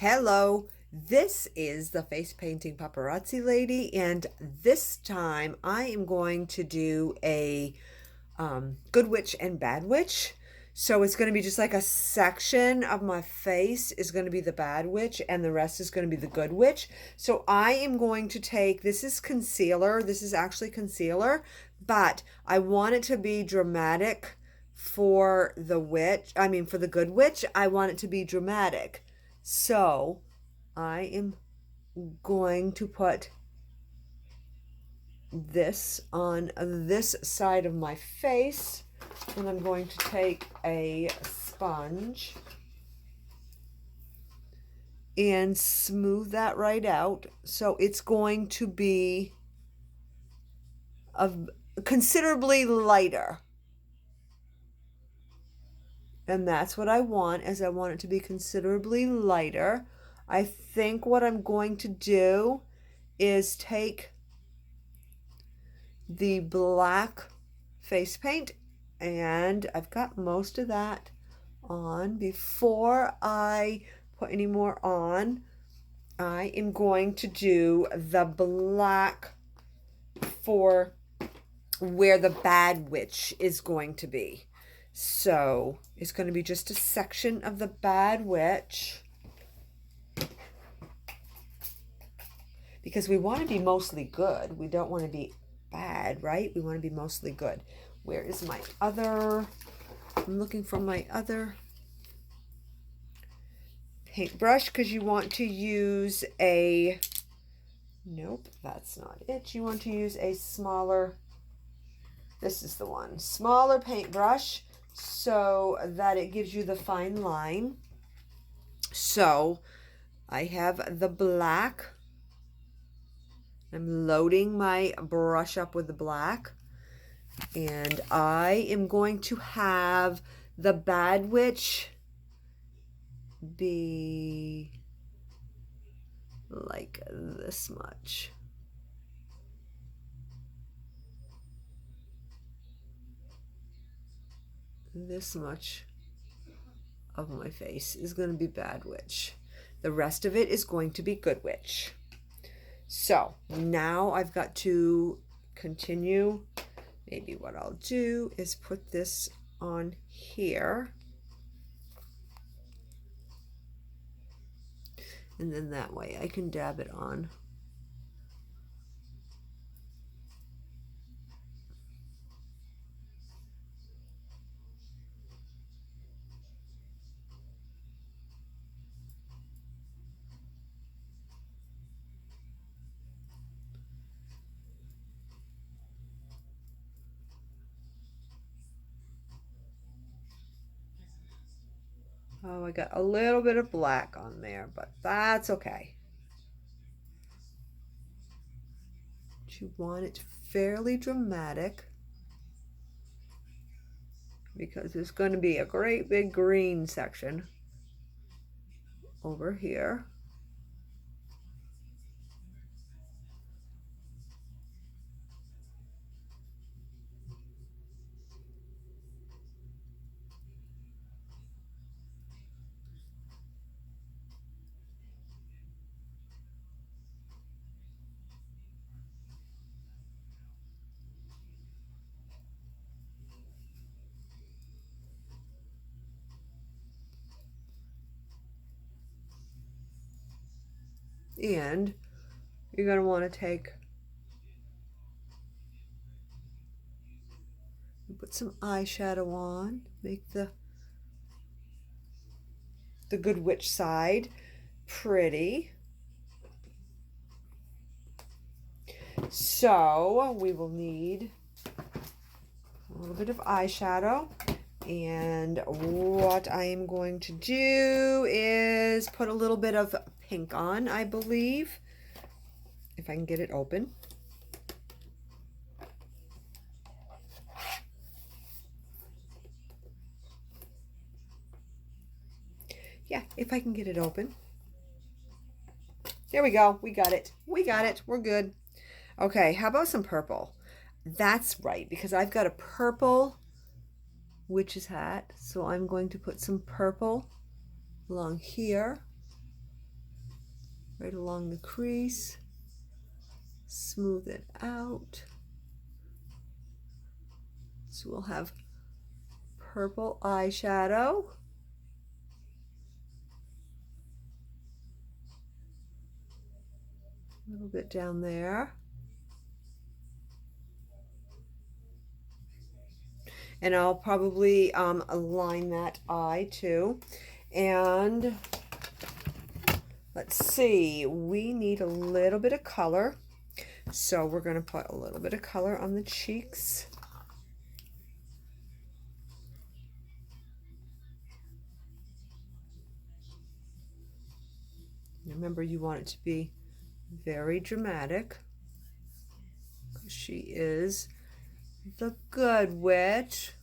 Hello, this is the face painting paparazzi lady, and this time I am going to do a good witch and bad witch. So it's going to be just like a section of my face is going to be the bad witch and the rest is going to be the good witch. So I am going to take, this is concealer, this is actually concealer, but I want it to be dramatic for the witch, for the good witch. I want it to be dramatic. So I am going to put this on this side of my face, and I'm going to take a sponge and smooth that right out. So it's going to be considerably lighter. And that's what I want, is I want it to be considerably lighter. I think what I'm going to do is take the black face paint, and I've got most of that on. Before I put any more on, I am going to do the black for where the bad witch is going to be. So it's going to be just a section of the bad witch, because we want to be mostly good. We don't want to be bad, right? We want to be mostly good. Where is my other? I'm looking for my other paintbrush, because you want to use a, nope, that's not it. You want to use a smaller, this is the one, smaller paintbrush, so that it gives you the fine line. So I have the black. I'm loading my brush up with the black, and I am going to have the bad witch be like this much. This much of my face is going to be bad witch. The rest of it is going to be good witch. So now I've got to continue. Maybe what I'll do is put this on here, and then that way I can dab it on. Oh, I got a little bit of black on there, but that's okay. You want it fairly dramatic, because there's going to be a great big green section over here. And you're going to want to put some eyeshadow on, make the good witch side pretty. So we will need a little bit of eyeshadow, and what I am going to do is put a little bit of pink on, I believe, if I can get it open. Yeah, if I can get it open. There we go. We got it. We got it. We're good. Okay, how about some purple? That's right, because I've got a purple witch's hat. So I'm going to put some purple along here. right along the crease. Smooth it out. So we'll have purple eyeshadow. A little bit down there. And I'll probably align that eye too. And let's see, we need a little bit of color. So we're going to put a little bit of color on the cheeks. Remember, you want it to be very dramatic. She is the good witch.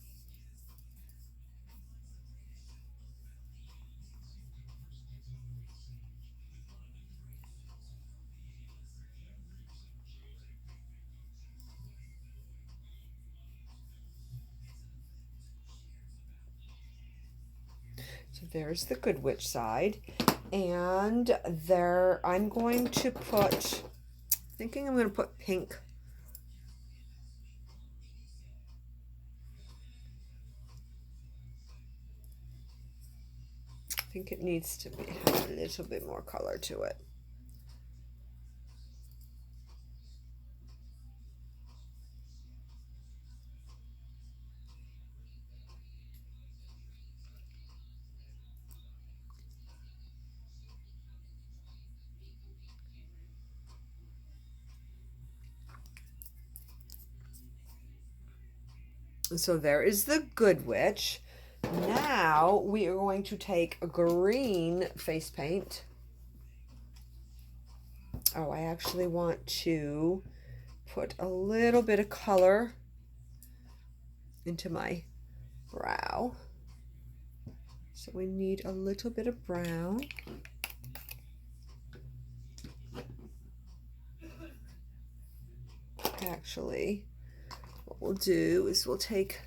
So there's the good witch side. And there I'm going to put, thinking I'm going to put pink. I think it needs to have a little bit more color to it. So there is the good witch. Now we are going to take a green face paint. Oh, I actually want to put a little bit of color into my brow. So we need a little bit of brown. Actually, what we'll do is we'll take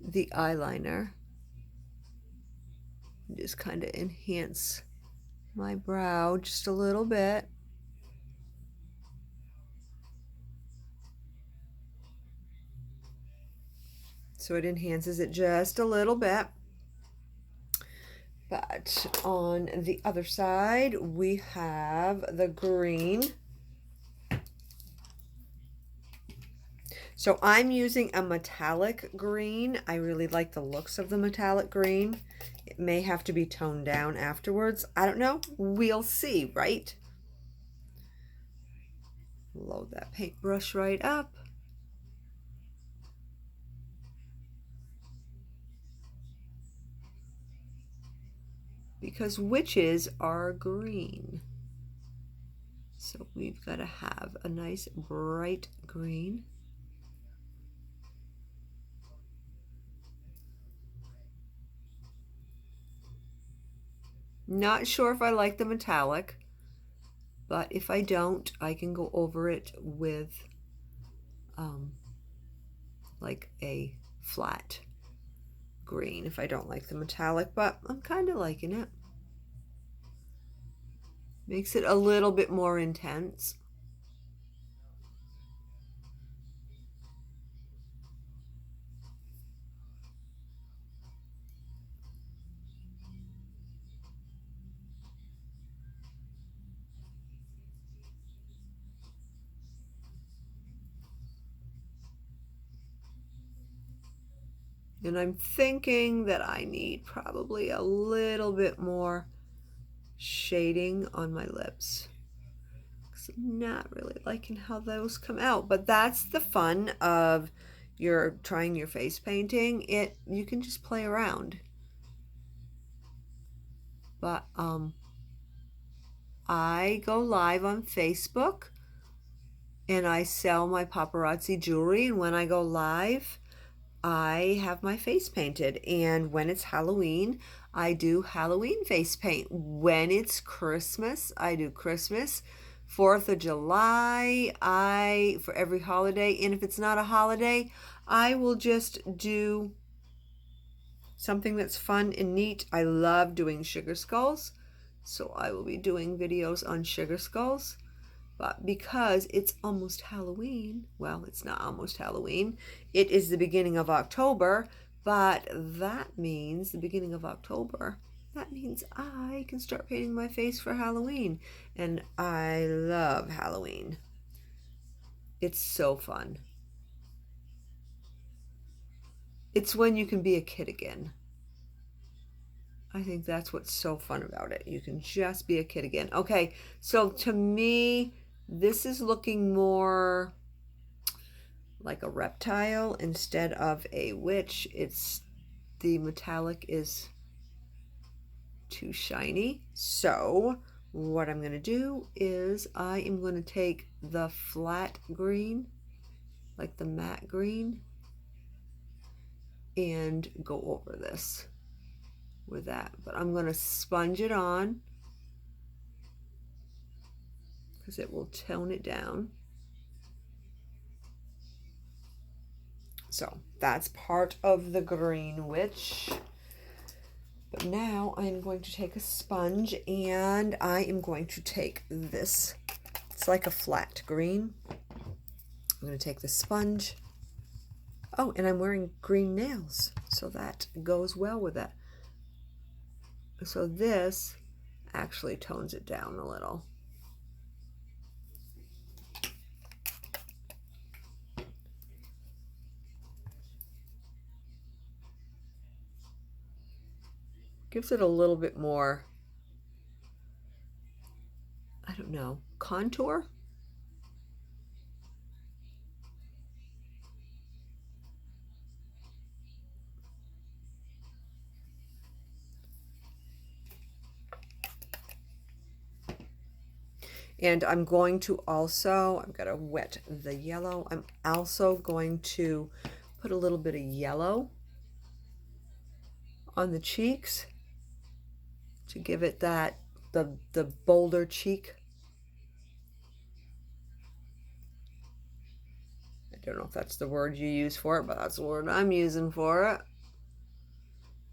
the eyeliner and just kind of enhance my brow just a little bit. So it enhances it just a little bit. But on the other side, we have the green. So I'm using a metallic green. I really like the looks of the metallic green. It may have to be toned down afterwards. I don't know. We'll see, right? Load that paintbrush right up. Because witches are green. So we've got to have a nice bright green. Not sure if I like the metallic, but if I don't, I can go over it with like a flat green if I don't like the metallic, but I'm kind of liking it. Makes it a little bit more intense. And I'm thinking that I need probably a little bit more shading on my lips. I'm not really liking how those come out, but that's the fun of your trying your face painting. You can just play around. But I go live on Facebook and I sell my paparazzi jewelry, and when I go live I have my face painted, and when it's Halloween, I do Halloween face paint. When it's Christmas, I do Christmas. 4th of July, for every holiday, and if it's not a holiday, I will just do something that's fun and neat. I love doing sugar skulls So I will be doing videos on sugar skulls. But because it's almost Halloween, well, it's not almost Halloween, it is the beginning of October, but that means the beginning of October, that means I can start painting my face for Halloween. And I love Halloween. It's so fun. It's when you can be a kid again. I think that's what's so fun about it. You can just be a kid again. Okay, so to me, this is looking more like a reptile instead of a witch. It's the metallic is too shiny. So what I'm going to do is I am going to take the flat green, like the matte green, and go over this with that. But I'm going to sponge it on because it will tone it down. So that's part of the Green Witch. But now I'm going to take a sponge and I am going to take this. It's like a flat green. I'm going to take the sponge. Oh, and I'm wearing green nails, so that goes well with it. So this actually tones it down a little. Gives it a little bit more, I don't know, contour? And I'm going to also, I'm going to wet the yellow. I'm also going to put a little bit of yellow on the cheeks to give it that, the bolder cheek. I don't know if that's the word you use for it, but that's the word I'm using for it.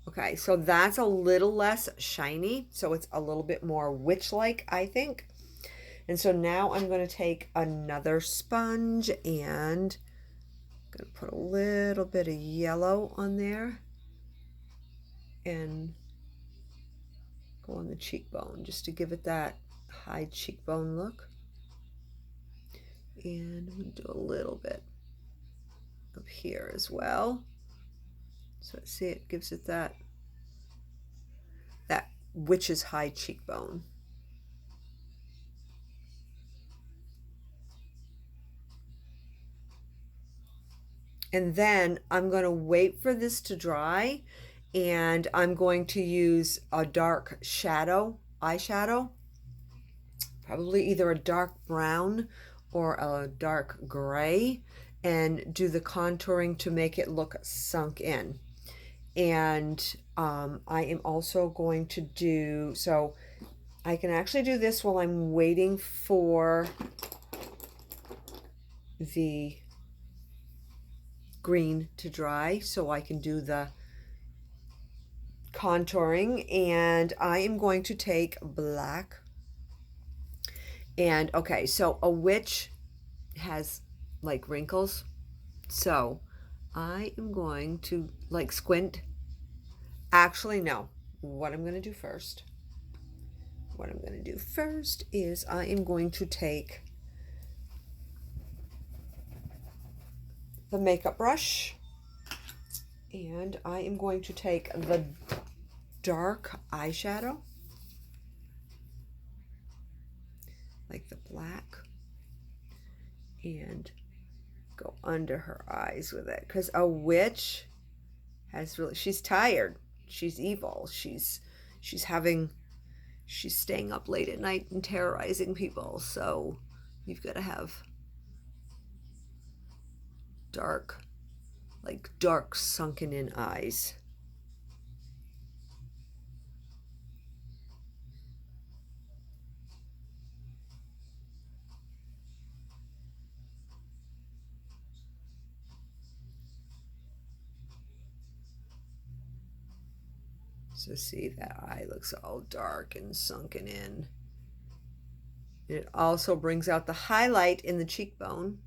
Okay, so that's a little less shiny, so it's a little bit more witch-like, I think. And so now I'm going to take another sponge and I'm going to put a little bit of yellow on there and go on the cheekbone just to give it that high cheekbone look. And I'm going to do a little bit up here as well. So see, it gives it that witch's high cheekbone. And then I'm going to wait for this to dry and I'm going to use a dark shadow, eyeshadow, probably either a dark brown or a dark gray, and do the contouring to make it look sunk in. And I am also going to do, so I can actually do this while I'm waiting for the green to dry so I can do the contouring. And I am going to take black. And okay, so a witch has like wrinkles, so I am going to like squint. Actually, no. What I'm going to do first, is I am going to take the makeup brush and I am going to take the dark eyeshadow, like the black, and go under her eyes with it. Because a witch has really, she's tired, she's evil, she's staying up late at night and terrorizing people. So you've got to have dark, like dark sunken in eyes. So see, that eye looks all dark and sunken in. It also brings out the highlight in the cheekbone.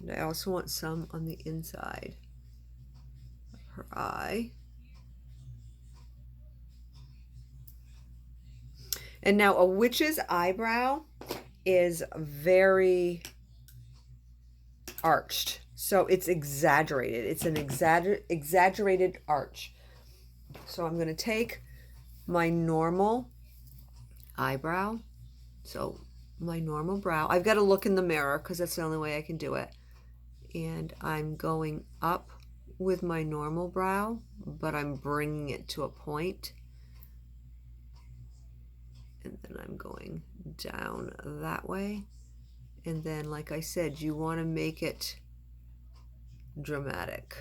And I also want some on the inside of her eye. And now a witch's eyebrow is very arched. So it's exaggerated. It's an exaggerated arch. So I'm going to take my normal eyebrow. So my normal brow. I've got to look in the mirror because that's the only way I can do it. And I'm going up with my normal brow, but I'm bringing it to a point. And then I'm going down that way. And then, like I said, you want to make it dramatic,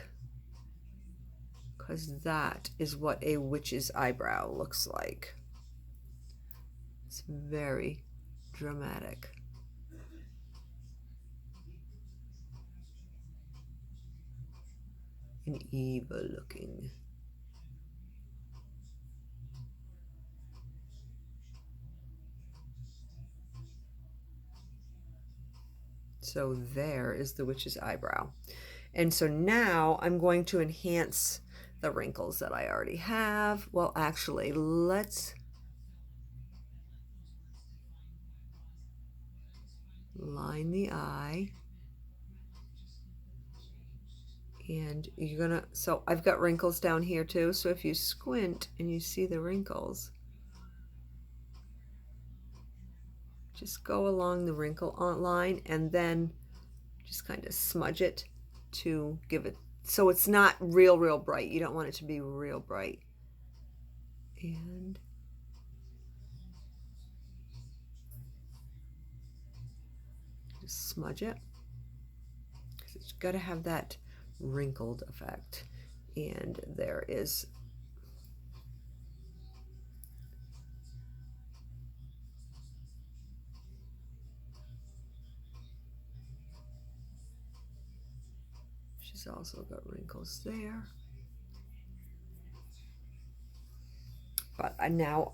because that is what a witch's eyebrow looks like. It's very dramatic. And evil looking. So there is the witch's eyebrow. And so now I'm going to enhance the wrinkles that I already have. Well, actually, let's line the eye. And you're gonna, so I've got wrinkles down here too. So if you squint and you see the wrinkles, just go along the wrinkle line and then just kind of smudge it to give it, so it's not real bright. You don't want it to be real bright. And just smudge it, because it's got to have that wrinkled effect. And there is she's also got wrinkles there. But now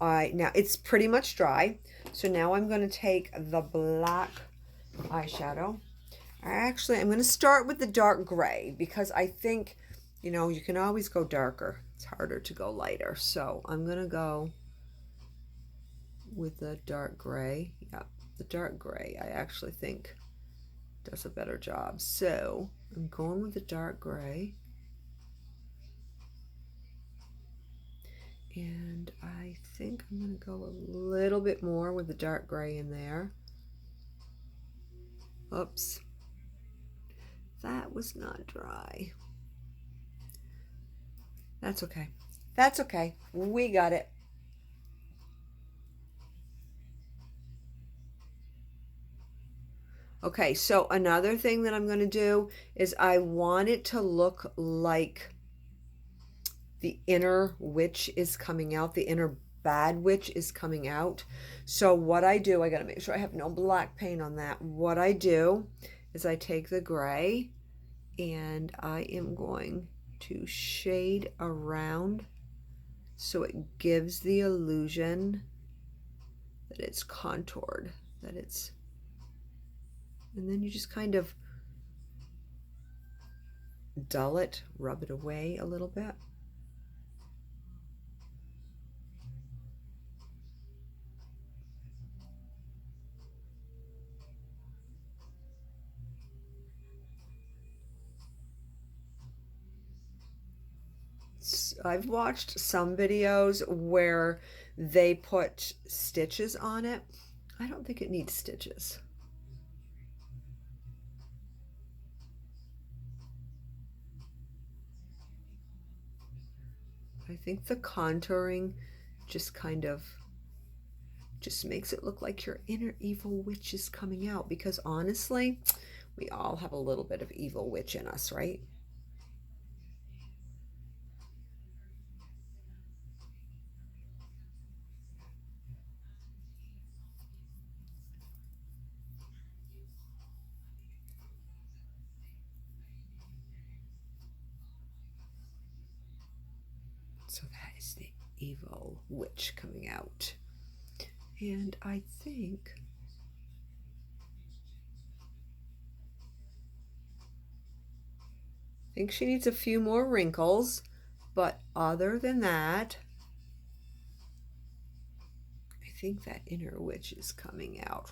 it's pretty much dry. So now I'm going to take the black eyeshadow. I'm going to start with the dark gray, because I think, you know, you can always go darker. It's harder to go lighter. So I'm going to go with the dark gray. Yeah, the dark gray I actually think does a better job. So I'm going with the dark gray. And I think I'm going to go a little bit more with the dark gray in there. Oops. That was not dry. That's okay. That's okay. We got it. Okay, so another thing that I'm going to do is I want it to look like the inner witch is coming out, the inner bad witch is coming out. So what I do, I got to make sure I have no black paint on that. What I do is I take the gray and I am going to shade around so it gives the illusion that it's contoured, that it's, and then you just kind of dull it, rub it away a little bit. I've watched some videos where they put stitches on it. I don't think it needs stitches. I think the contouring just kind of just makes it look like your inner evil witch is coming out, because honestly, we all have a little bit of evil witch in us, right? So that is the evil witch coming out. And I think she needs a few more wrinkles, but other than that, I think that inner witch is coming out.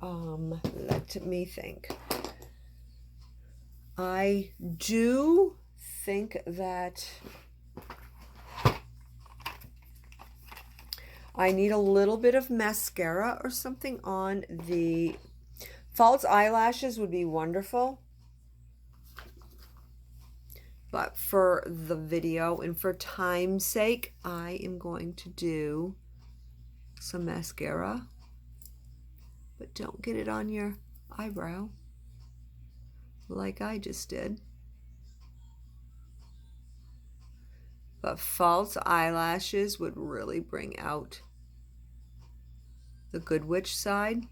Let me think. I do think that I need a little bit of mascara or something on the false eyelashes would be wonderful. But for the video and for time's sake, I am going to do some mascara. But don't get it on your eyebrow like I just did. But false eyelashes would really bring out the good witch side.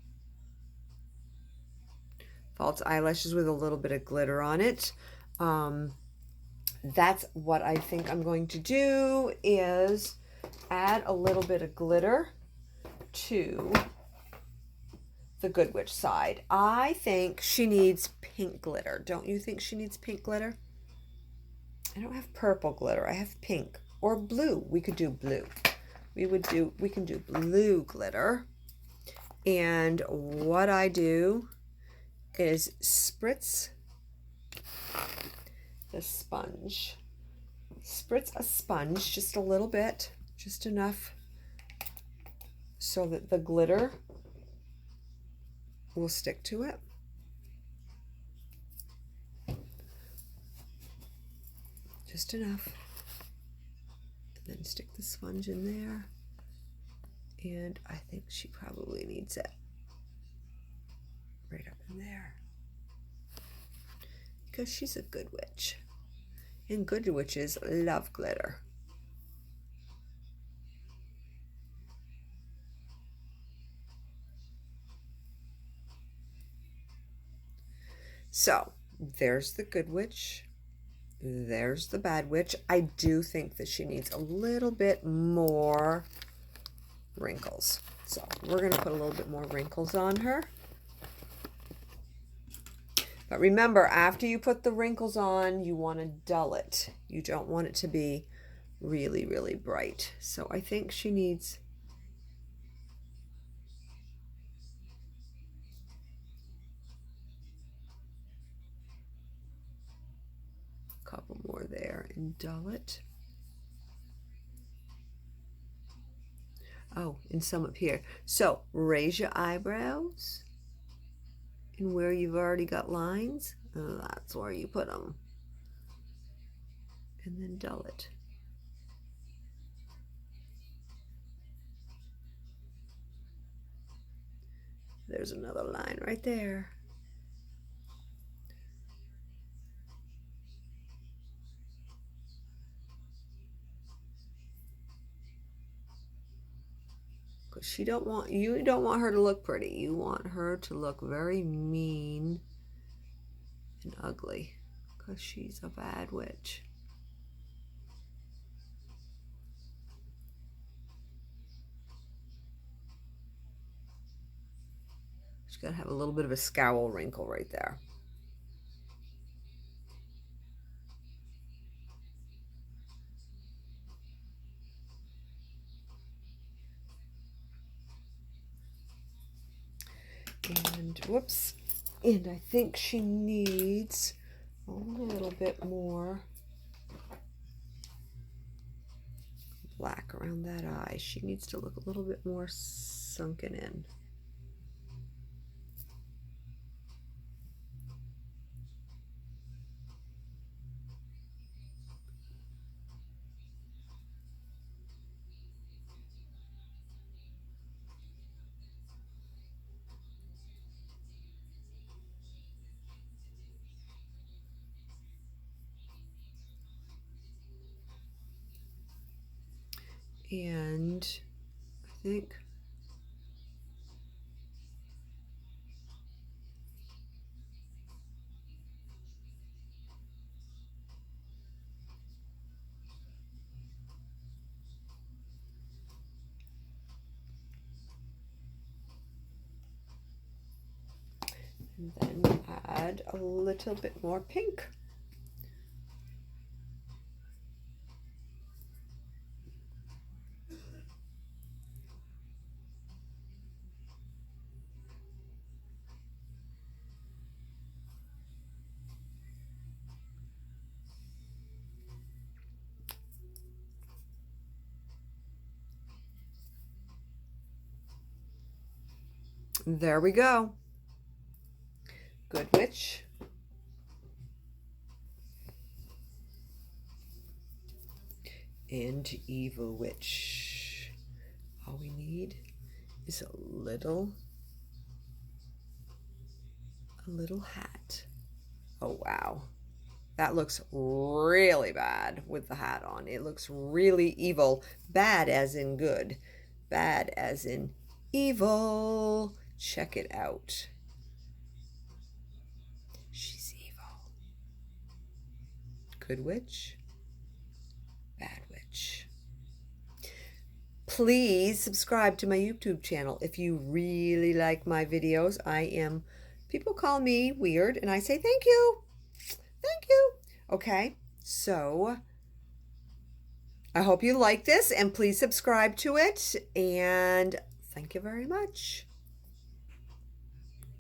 False eyelashes with a little bit of glitter on it. That's what I think I'm going to do, is add a little bit of glitter to the good witch side. I think she needs pink glitter. Don't you think she needs pink glitter? I don't have purple glitter. I have pink or blue. We could do blue. We can do blue glitter. And what I do is spritz the sponge. Spritz a sponge just a little bit, just enough so that the glitter will stick to it. Just enough. And then stick the sponge in there. And I think she probably needs it right up in there, because she's a good witch. And good witches love glitter. So there's the good witch. There's the bad witch. I do think that she needs a little bit more wrinkles. So we're going to put a little bit more wrinkles on her. But remember, after you put the wrinkles on, you want to dull it. You don't want it to be really, really bright. So I think she needs a couple more there and dull it. Oh, and some up here. So raise your eyebrows. And where you've already got lines, that's where you put them. And then dull it. There's another line right there. Because you don't want her to look pretty. You want her to look very mean and ugly, because she's a bad witch. She's got to have a little bit of a scowl wrinkle right there. And whoops. And I think she needs a little bit more black around that eye. She needs to look a little bit more sunken in. And I think And then add a little bit more pink. There we go. Good witch. And evil witch. All we need is a little hat. Oh, wow. That looks really bad with the hat on. It looks really evil. Bad as in good. Bad as in evil. Check it out. She's evil. Good witch. Bad witch. Please subscribe to my YouTube channel if you really like my videos. People call me weird and I say thank you. Thank you. Okay, so I hope you like this and please subscribe to it and thank you very much.